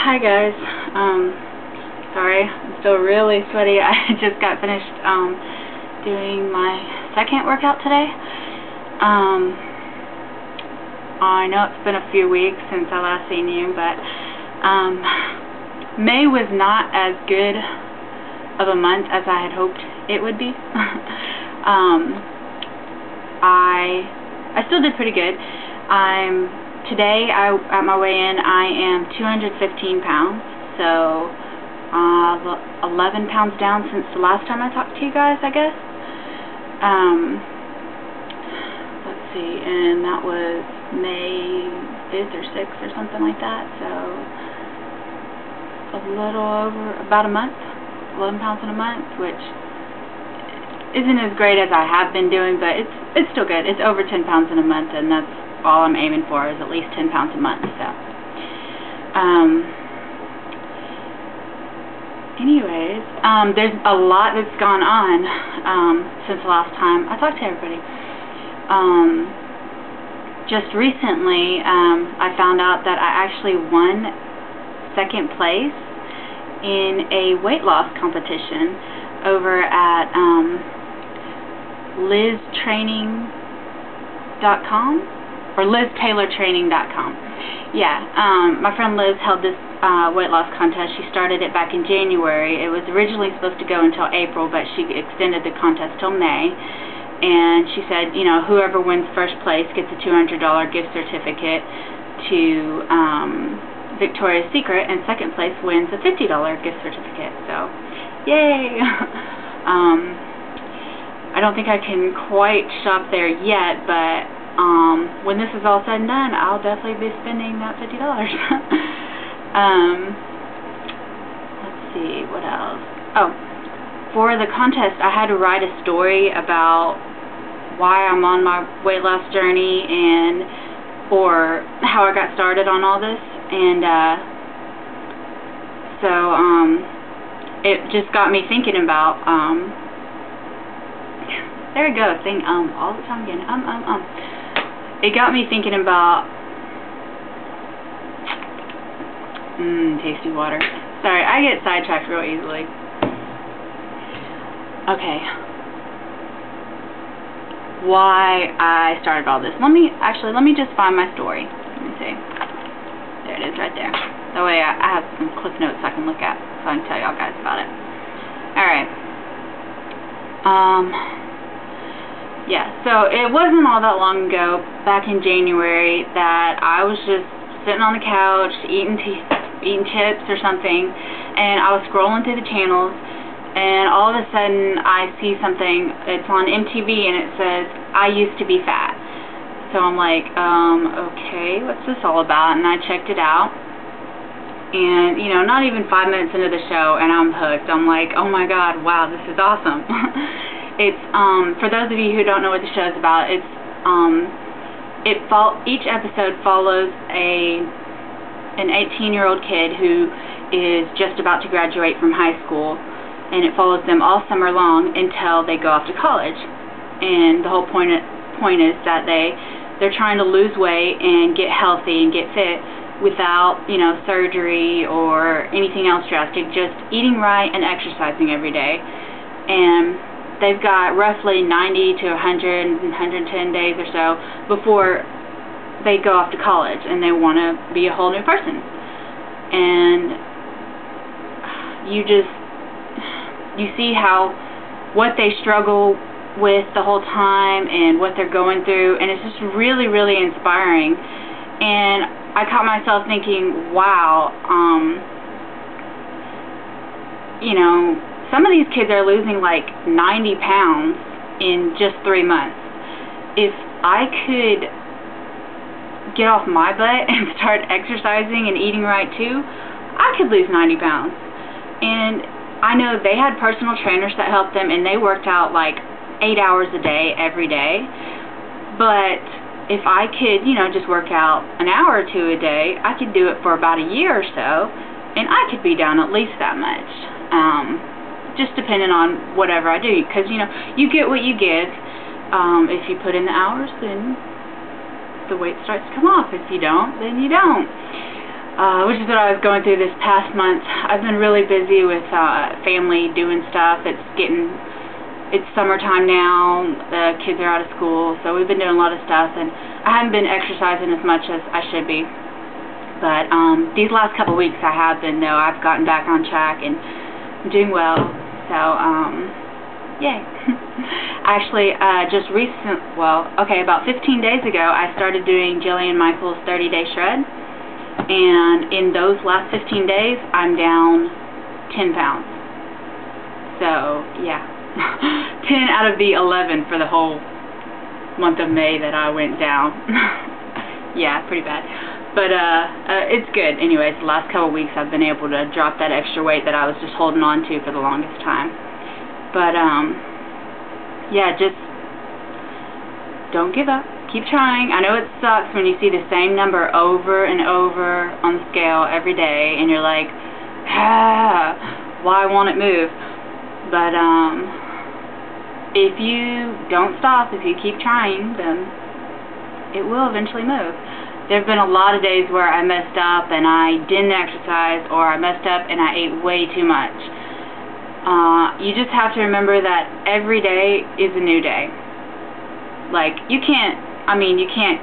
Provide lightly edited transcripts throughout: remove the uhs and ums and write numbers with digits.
Hi guys. Sorry, I'm still really sweaty. I just got finished doing my second workout today. I know it's been a few weeks since I last seen you, but May was not as good of a month as I had hoped it would be. I still did pretty good. Today, at my weigh-in, I am 215 pounds, so 11 pounds down since the last time I talked to you guys, I guess. Let's see, and that was May 5th or 6th or something like that, so a little over, about a month, 11 pounds in a month, which isn't as great as I have been doing, but it's still good. It's over 10 pounds in a month, and that's all I'm aiming for, is at least 10 pounds a month. So, anyways, there's a lot that's gone on since the last time I talked to everybody. Just recently, I found out that I actually won second place in a weight loss competition over at LizTraining.com. or LizTaylorTraining.com. Yeah, my friend Liz held this weight loss contest. She started it back in January. It was originally supposed to go until April, but she extended the contest till May. And she said, you know, whoever wins first place gets a $200 gift certificate to Victoria's Secret, and second place wins a $50 gift certificate. So, yay! I don't think I can quite shop there yet, but when this is all said and done, I'll definitely be spending that $50. Let's see, what else? Oh, for the contest, I had to write a story about why I'm on my weight loss journey or how I got started on all this, and so it just got me thinking about there we go, saying all the time again, It got me thinking about tasty water. Sorry, I get sidetracked real easily. Okay. Why I started all this. Let me just find my story. Let me see. There it is right there. That way I have some cliff notes I can look at so I can tell y'all guys about it. Alright. Yeah, so it wasn't all that long ago, back in January, that I was just sitting on the couch, eating chips or something, and I was scrolling through the channels, and all of a sudden I see something. It's on MTV, and it says, "I used to be fat." So I'm like, okay, what's this all about? And I checked it out, and, you know, not even 5 minutes into the show, and I'm hooked. I'm like, oh my god, wow, this is awesome. It's, for those of you who don't know what the show is about, it's, each episode follows an 18-year-old kid who is just about to graduate from high school, and it follows them all summer long until they go off to college. And the whole point is that they're trying to lose weight and get healthy and get fit without, you know, surgery or anything else drastic, just eating right and exercising every day. And they've got roughly 90 to 100, 110 days or so before they go off to college, and they want to be a whole new person. And you see what they struggle with the whole time and what they're going through, and it's just really, really inspiring. And I caught myself thinking, wow, you know, some of these kids are losing like 90 pounds in just 3 months. If I could get off my butt and start exercising and eating right too, I could lose 90 pounds. And I know they had personal trainers that helped them, and they worked out like 8 hours a day, every day. But if I could, you know, just work out an hour or two a day, I could do it for about a year or so, and I could be down at least that much. Just depending on whatever I do, because, you know, you get what you give. If you put in the hours, then the weight starts to come off. If you don't, then you don't. which is what I was going through this past month. I've been really busy with family doing stuff. It's summertime now. The kids are out of school, so we've been doing a lot of stuff, and I haven't been exercising as much as I should be. But these last couple weeks I have been, though. I've gotten back on track and I'm doing well. So, yay. Actually, about 15 days ago, I started doing Jillian Michael's 30-day shred. And in those last 15 days, I'm down 10 pounds. So, yeah. 10 out of the 11 for the whole month of May that I went down. Yeah, pretty bad. But it's good. Anyways, the last couple weeks I've been able to drop that extra weight that I was just holding on to for the longest time. But, yeah, just don't give up. Keep trying. I know it sucks when you see the same number over and over on the scale every day, and you're like, why won't it move? But if you don't stop, if you keep trying, then it will eventually move. There have been a lot of days where I messed up and I didn't exercise, or I messed up and I ate way too much. You just have to remember that every day is a new day. Like, you can't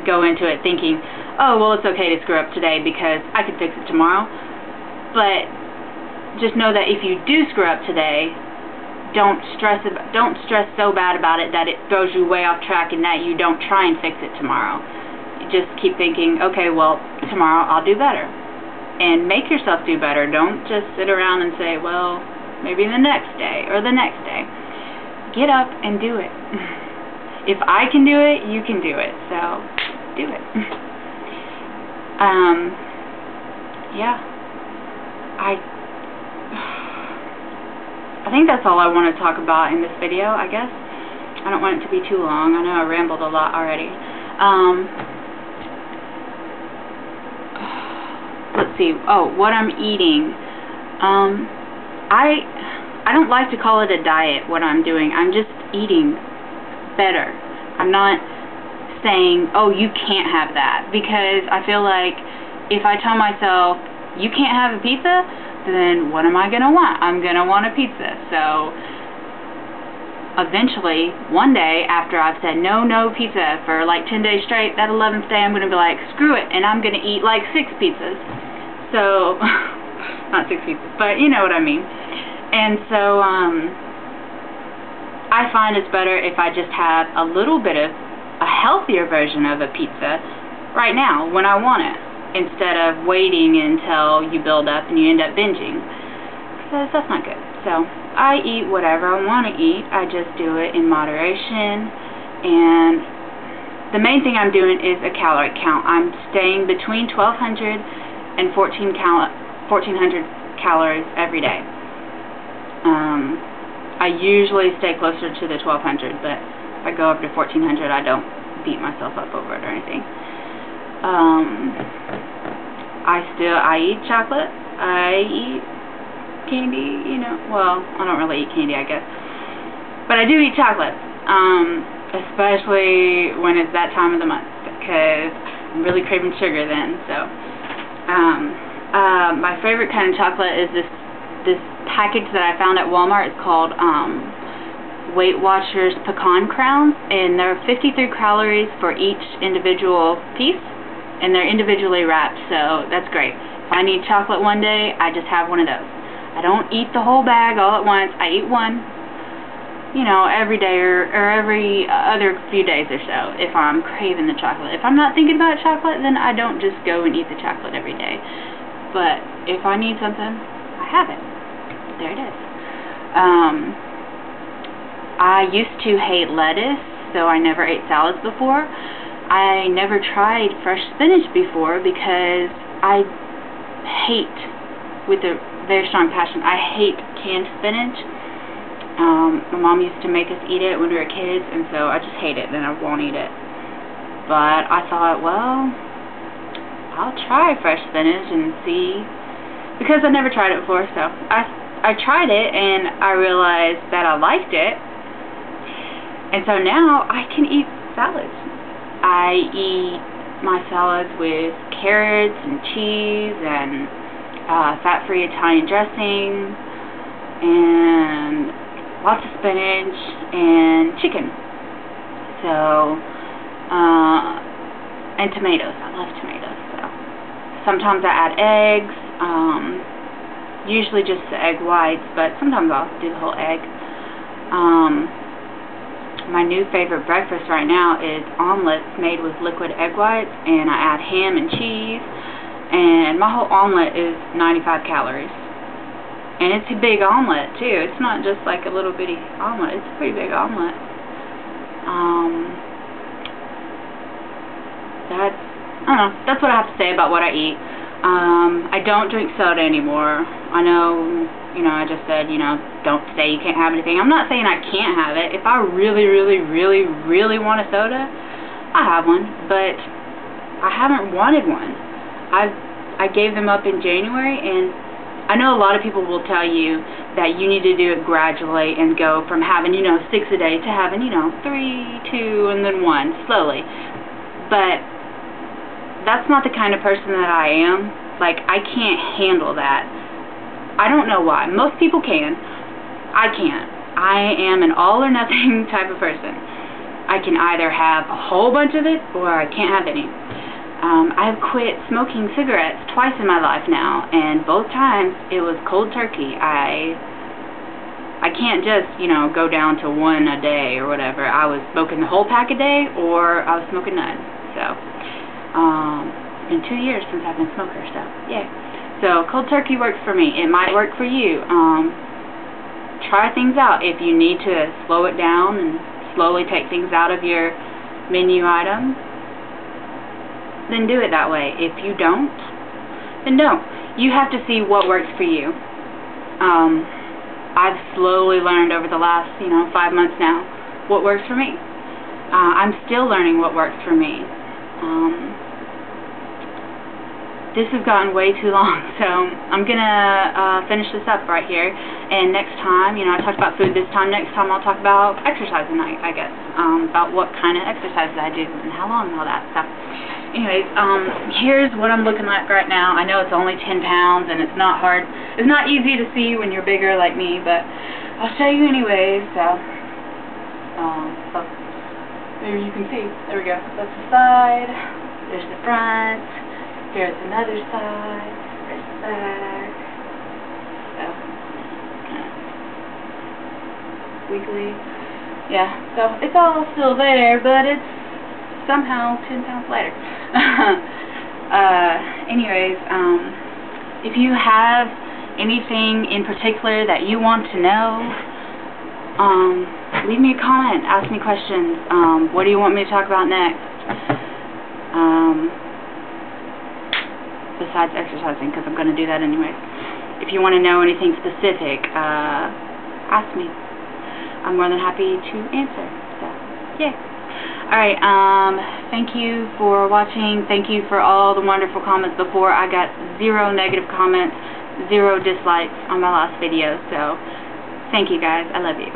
go into it thinking, oh, well, it's okay to screw up today because I can fix it tomorrow. But just know that if you do screw up today, don't stress so bad about it that it throws you way off track and that you don't try and fix it tomorrow. You just keep thinking, okay, well, tomorrow I'll do better. And make yourself do better. Don't just sit around and say, well, maybe the next day or the next day. Get up and do it. If I can do it, you can do it. So, do it. Yeah. I think that's all I want to talk about in this video, I guess. I don't want it to be too long. I know I rambled a lot already. Let's see. Oh, what I'm eating. I don't like to call it a diet, what I'm doing. I'm just eating better. I'm not saying, oh, you can't have that, because I feel like if I tell myself, you can't have a pizza, then what am I going to want? I'm going to want a pizza. So eventually, one day, after I've said no pizza for like 10 days straight, that 11th day I'm going to be like, screw it, and I'm going to eat like 6 pizzas. So, not 6 pizzas, but you know what I mean. And so, I find it's better if I just have a little bit of a healthier version of a pizza right now when I want it, instead of waiting until you build up and you end up binging, because that's not good. So I eat whatever I want to eat. I just do it in moderation, and the main thing I'm doing is a calorie count. I'm staying between 1,200 and 1,400 calories every day. I usually stay closer to the 1,200, but if I go over to 1,400, I don't beat myself up over it or anything. I eat chocolate. I eat candy, you know. Well, I don't really eat candy, I guess. But I do eat chocolate, especially when it's that time of the month, because I'm really craving sugar then. So, my favorite kind of chocolate is this package that I found at Walmart. It's called Weight Watchers Pecan Crowns, and there are 53 calories for each individual piece, and they're individually wrapped, so that's great. If I need chocolate one day, I just have one of those. I don't eat the whole bag all at once. I eat one, you know, every day or every other few days or so if I'm craving the chocolate. If I'm not thinking about chocolate, then I don't just go and eat the chocolate every day. But if I need something, I have it. There it is. I used to hate lettuce, so I never ate salads before. I never tried fresh spinach before because I hate, with a very strong passion, I hate canned spinach. My mom used to make us eat it when we were kids, and so I just hate it, and I won't eat it. But I thought, well, I'll try fresh spinach and see, because I never tried it before, so I tried it, and I realized that I liked it, and so now I can eat salads. I eat my salads with carrots and cheese and fat-free Italian dressing and lots of spinach and chicken. So, and tomatoes. I love tomatoes. So sometimes I add eggs. Usually just the egg whites, but sometimes I'll do the whole egg. My new favorite breakfast right now is omelets made with liquid egg whites, and I add ham and cheese, and my whole omelet is 95 calories. And it's a big omelet too. It's not just like a little bitty omelet. It's a pretty big omelet. I don't know. That's what I have to say about what I eat. I don't drink soda anymore. I know, I just said, don't say you can't have anything. I'm not saying I can't have it. If I really, really, really, really want a soda, I have one. But I haven't wanted one. I gave them up in January, and I know a lot of people will tell you that you need to do it gradually and go from having, 6 a day to having, 3, 2, and then 1, slowly. But that's not the kind of person that I am. Like, I can't handle that. I don't know why. Most people can. I can't. I am an all-or-nothing type of person. I can either have a whole bunch of it, or I can't have any. I've quit smoking cigarettes twice in my life now, and both times it was cold turkey. I can't just, go down to 1 a day or whatever. I was smoking the whole pack a day, or I was smoking none. So, it's been 2 years since I've been a smoker, so, yeah. So, cold turkey works for me. It might work for you. Try things out. If you need to slow it down and slowly take things out of your menu items, then do it that way. If you don't, then don't. You have to see what works for you. I've slowly learned over the last, 5 months now what works for me. I'm still learning what works for me. This has gotten way too long, so I'm going to finish this up right here. And next time, I talked about food this time. Next time I'll talk about exercising, I guess. About what kind of exercises I do and how long and all that stuff. Anyways, here's what I'm looking like right now. I know it's only 10 pounds, and it's not hard. It's not easy to see when you're bigger like me, but I'll show you anyways. So, there you can see. There we go. That's the side. There's the front. Here's another side. There's the back. So, wiggly. Yeah, so it's all still there, but it's somehow 10 pounds lighter. Anyways, if you have anything in particular that you want to know, leave me a comment, ask me questions. What do you want me to talk about next? Besides exercising, because I'm going to do that anyway. If you want to know anything specific, ask me. I'm more than happy to answer. So, yeah. Alright, thank you for watching. Thank you for all the wonderful comments before. I got 0 negative comments, 0 dislikes on my last video. So, thank you guys. I love you.